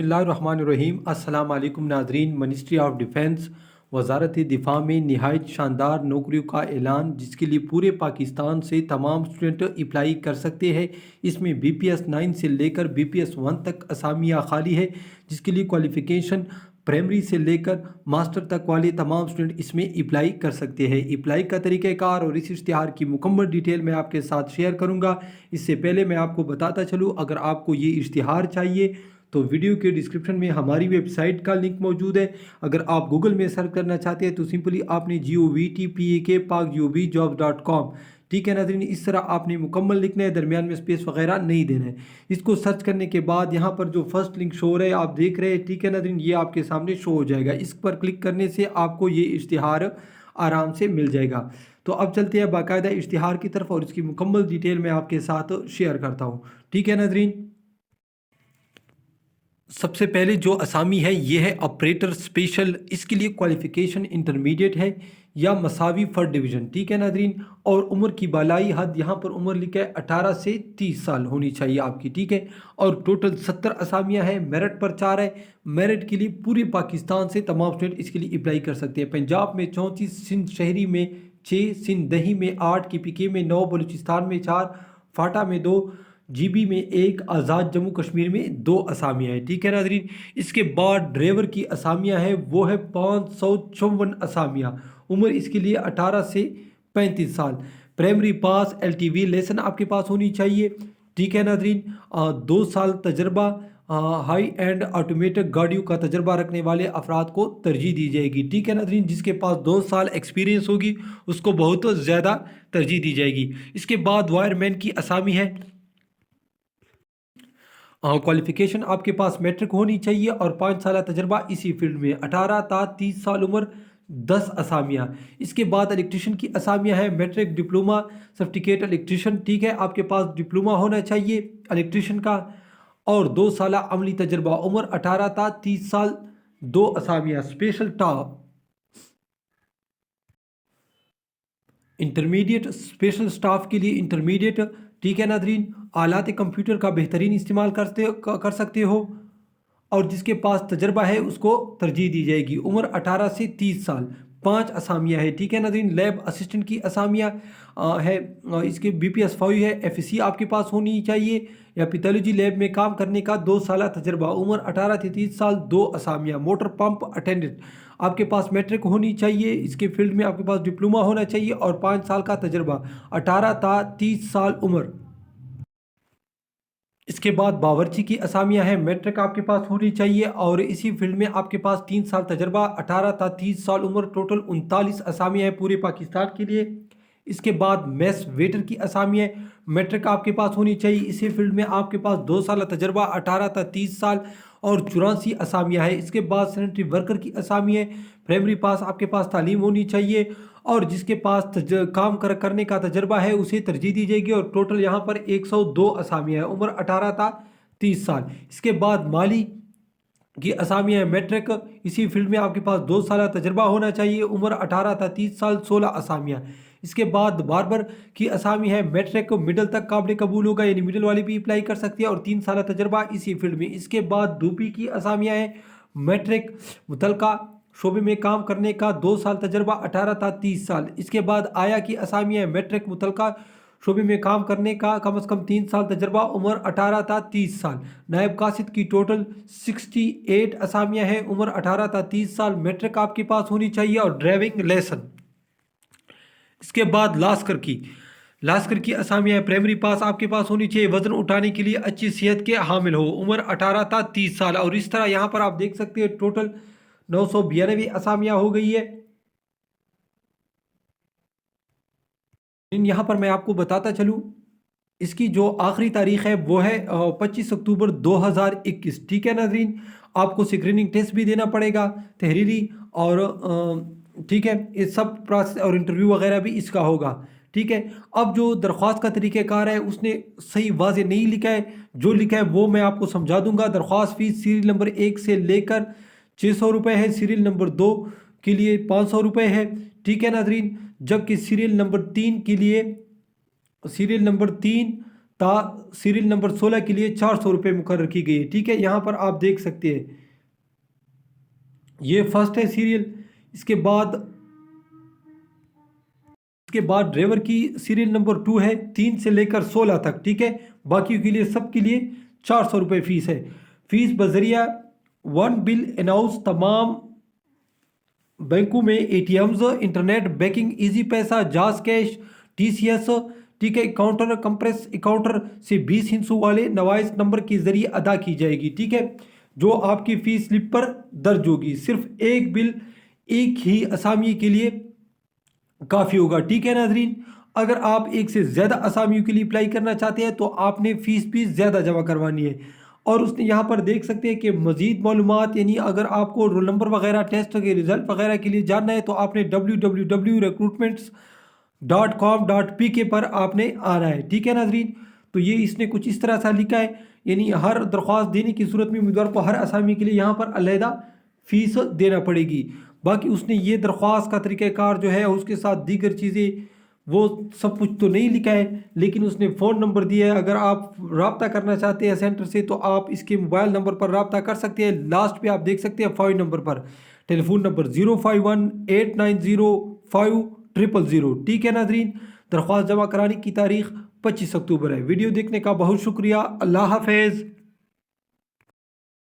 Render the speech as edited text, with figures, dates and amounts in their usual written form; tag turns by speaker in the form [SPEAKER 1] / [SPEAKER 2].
[SPEAKER 1] बिस्मिल्लाहिर्रहमानिर्रहीम। अस्सलाम वालेकुम नाज़रीन। मिनिस्ट्री ऑफ डिफेंस वज़ारत दिफा में नहायत शानदार नौकरियों का ऐलान, जिसके लिए पूरे पाकिस्तान से तमाम स्टूडेंट अप्लाई कर सकते हैं। इसमें BPS 9 से लेकर BPS 1 तक असामियाँ खाली है, जिसके लिए क्वालिफ़िकेशन प्राइमरी से लेकर मास्टर तक वाले तमाम स्टूडेंट इसमें अप्लाई कर सकते हैं। अप्लाई का तरीक़ाकार और इस इश्तिहार की मुकम्मल डिटेल मैं आपके साथ शेयर करूँगा। इससे पहले मैं आपको बताता चलूँ, अगर आपको ये इश्तिहार चाहिए तो वीडियो के डिस्क्रिप्शन में हमारी वेबसाइट का लिंक मौजूद है। अगर आप गूगल में सर्च करना चाहते हैं तो सिंपली आपने GOVTPAK ठीक है नाज़रीन, इस तरह आपने मुकम्मल लिखना है, दरमियान में स्पेस वगैरह नहीं देना है। इसको सर्च करने के बाद यहाँ पर जो फर्स्ट लिंक शो हो रहा है आप देख रहे हैं, ठीक है नाज़रीन, ये आपके सामने शो हो जाएगा। इस पर क्लिक करने से आपको ये इश्तिहार आराम से मिल जाएगा। तो अब चलते हैं बाकायदा इश्तिहार की तरफ और इसकी मुकम्मल डिटेल मैं आपके साथ शेयर करता हूँ। ठीक है नाज़रीन, सबसे पहले जो असामी है ये है ऑपरेटर स्पेशल। इसके लिए क्वालिफ़िकेशन इंटरमीडिएट है या मसावी फर्स्ट डिवीज़न। ठीक है नाज़रीन, और उम्र की बालाई हद यहाँ पर उम्र लिखा है 18 से 30 साल होनी चाहिए आपकी। ठीक है, और टोटल 70 असामियाँ हैं। मेरिट पर 4 है। मेरिट के लिए पूरे पाकिस्तान से तमाम स्टूडेंट इसके लिए अप्लाई कर सकते हैं। पंजाब में 34, सिंध शहरी में 6, सिंध दही में 8, KPK में 9, बलूचिस्तान में 4, फाटा में 2, GB में 1, आज़ाद जम्मू कश्मीर में 2 असामियाँ हैं। ठीक है नाज़रीन, इसके बाद ड्राइवर की असामियाँ हैं वो है 554 असामियाँ। उम्र इसके लिए 18 से 35 साल। प्राइमरी पास, LTV लेसन आपके पास होनी चाहिए। ठीक है नाज़रीन, 2 साल तजर्बा, हाई एंड ऑटोमेटिक गाड़ियों का तजर्बा रखने वाले अफराद को तरजीह दी जाएगी। ठीक है नाज़रीन, जिसके पास 2 साल एक्सपीरियंस होगी उसको बहुत ज़्यादा तरजीह दी जाएगी। इसके बाद वायरमैन की असामी है। क्वालिफ़िकेशन आपके पास मैट्रिक होनी चाहिए और 5 साल तजर्बा इसी फील्ड में। 18 ता 30 साल उम्र, 10 असामियाँ। इसके बाद इलेक्ट्रिशियन की असामियाँ हैं। Matric, diploma, certificate electrician. ठीक है, आपके पास डिप्लोमा होना चाहिए इलेक्ट्रिशियन का, और 2 साल अमली तजर्बा। उम्र 18 ता 30 साल, 2 असामियाँ। Special top intermediate, special staff के लिए इंटरमीडिएट। ठीक है नाज़रीन, आलात कंप्यूटर का बेहतरीन इस्तेमाल कर सकते हो, और जिसके पास तजर्बा है उसको तरजीह दी जाएगी। उम्र 18 से 30 साल। 5 असामियाँ है। ठीक है नाज़रीन, लैब असिस्टेंट की असामियाँ है। इसके BPS 5 है। FSC आपके पास होनी चाहिए या पैथोलॉजी लैब में काम करने का 2 साल तजर्बा। उम्र 18 से 30 साल, 2 असामियाँ। मोटर पंप अटेंडेंट आपके पास मैट्रिक होनी चाहिए। इसके फील्ड में आपके पास डिप्लोमा होना चाहिए और 5 साल का तजर्बा। 18 ता 30 साल उम्र। इसके बाद बावर्ची की असामियाँ हैं। मैट्रिक आपके पास होनी चाहिए और इसी फील्ड में आपके पास 3 साल तजर्बा। 18 ता 30 साल उम्र। टोटल 39 असामियाँ हैं पूरे पाकिस्तान के लिए। इसके बाद मेस वेटर की असामियाँ हैं। मैट्रिक आपके पास होनी चाहिए। इसी फील्ड में आपके पास 2 साल तजर्बा। 18 ता 30 साल और 84 असामियाँ हैं। इसके बाद सैनिटरी वर्कर की असामियाँ हैं। प्राइमरी पास आपके पास तालीम होनी चाहिए और जिसके पास काम करने का तजर्बा है उसे तरजीह दी जाएगी। और टोटल यहाँ पर 102 असामियाँ हैं। उम्र 18 ता 30 साल। इसके बाद माली की असामियाँ है। मैट्रिक, इसी फील्ड में आपके पास 2 साल तजर्बा होना चाहिए। उम्र 18 ता 30 साल, 16 असामियाँ। इसके बाद बार्बर की असामी है। मैट्रिक मिडल तक काबिल कबूल होगा, यानी मिडल वाली भी अप्लाई कर सकती है, और 3 साल तजर्बा इसी फील्ड में। इसके बाद धूपी की असामियाँ हैं। मैट्रिक, मुतलका शोबे में काम करने का 2 साल तजर्बा। 18 ता 30 साल। इसके बाद आया की असामियाँ है। मैट्रिक, मुतलका शोबे में काम करने का कम से कम 3 साल तजर्बा। उम्र 18 ता 30 साल। नायब कासिद की टोटल 68 असामियाँ हैं। उम्र 18 ता 30 साल। मैट्रिक आपके पास होनी चाहिए और ड्राइविंग लाइसेंस। इसके बाद लास्कर की असामियाँ है। प्राइमरी पास आपके पास होनी चाहिए। वजन उठाने के लिए अच्छी सेहत के हामिल हो। उम्र 18 ता 30 साल। और इस तरह यहाँ पर आप देख सकते हैं टोटल 992 असामियाँ हो गई है। यहाँ पर मैं आपको बताता चलूँ, इसकी जो आखिरी तारीख है वो है 25 अक्टूबर 2021। ठीक है नाजरीन, आपको स्क्रीनिंग टेस्ट भी देना पड़ेगा, तहरीरी और ठीक है, ये सब प्रोसेस और इंटरव्यू वगैरह भी इसका होगा। ठीक है, अब जो दरख्वास्त का तरीक़ाकार है उसने सही वाज़ेह नहीं लिखा है। जो लिखा है वो मैं आपको समझा दूंगा। दरख्वास्त फ़ीस सीरियल नंबर 1 से लेकर 600 रुपये है। सीरियल नंबर 2 के लिए 500 रुपये है। ठीक है नाजरीन, जबकि सीरियल नंबर 3 के लिए, सीरियल नंबर 3 تا سیریل نمبر 16 کے لیے 400 روپے مقرر کی گئی ہے، ٹھیک ہے۔ یہاں پر آپ دیکھ سکتے ہیں یہ فرسٹ ہے سیریل، اس کے بعد ڈرائیور کی سیریل نمبر 2 ہے 3 سے لے کر 16 تک، ٹھیک ہے۔ باقی کے لیے سب کے لیے 400 روپے فیس ہے۔ فیس بذریعہ ون بل اناؤنس تمام بینکوں میں، ATMs, internet banking, Easypaisa, JazzCash, T C S, ٹھیک ہے، اکاؤنٹر کمپریس اکاؤنٹر سے 20 ہندسوں والے نوائز نمبر کے ذریعے ادا کی جائے گی، ٹھیک ہے، جو آپ کی فیس سلپ پر درج ہوگی۔ صرف ایک بل ایک ہی اسامی کے لیے کافی ہوگا، ٹھیک ہے ناظرین۔ اگر آپ ایک سے زیادہ اسامیوں کے لیے اپلائی کرنا چاہتے ہیں تو آپ نے فیس بھی زیادہ جمع کروانی ہے۔ اور اس نے یہاں پر دیکھ سکتے ہیں کہ مزید معلومات، یعنی اگر آپ کو رول نمبر وغیرہ، ٹیسٹ کے رزلٹ وغیرہ کے لیے جاننا ہے تو آپ نے www.recruitments.com.pk پر آپ نے آنا ہے، ٹھیک ہے ناظرین۔ تو یہ اس نے کچھ اس طرح سے لکھا ہے، یعنی ہر درخواست دینے کی صورت میں امیدوار کو ہر اسامی کے لیے یہاں پر علیحدہ فیس دینا پڑے گی۔ باقی اس نے یہ درخواست کا طریقہ کار جو ہے اس کے ساتھ دیگر چیزیں وہ سب کچھ تو نہیں لکھا ہے، لیکن اس نے فون نمبر دیا ہے۔ اگر آپ رابطہ کرنا چاہتے ہیں سینٹر سے تو آپ اس کے موبائل نمبر پر رابطہ کر سکتے ہیں، لاسٹ پہ آپ دیکھ سکتے ہیں 5 نمبر پر، ٹیلی فون نمبر 05189050000، ٹھیک ہے ناظرین۔ درخواست جمع کرانے کی تاریخ 25 اکتوبر ہے۔ ویڈیو دیکھنے کا بہت شکریہ، اللہ حافظ۔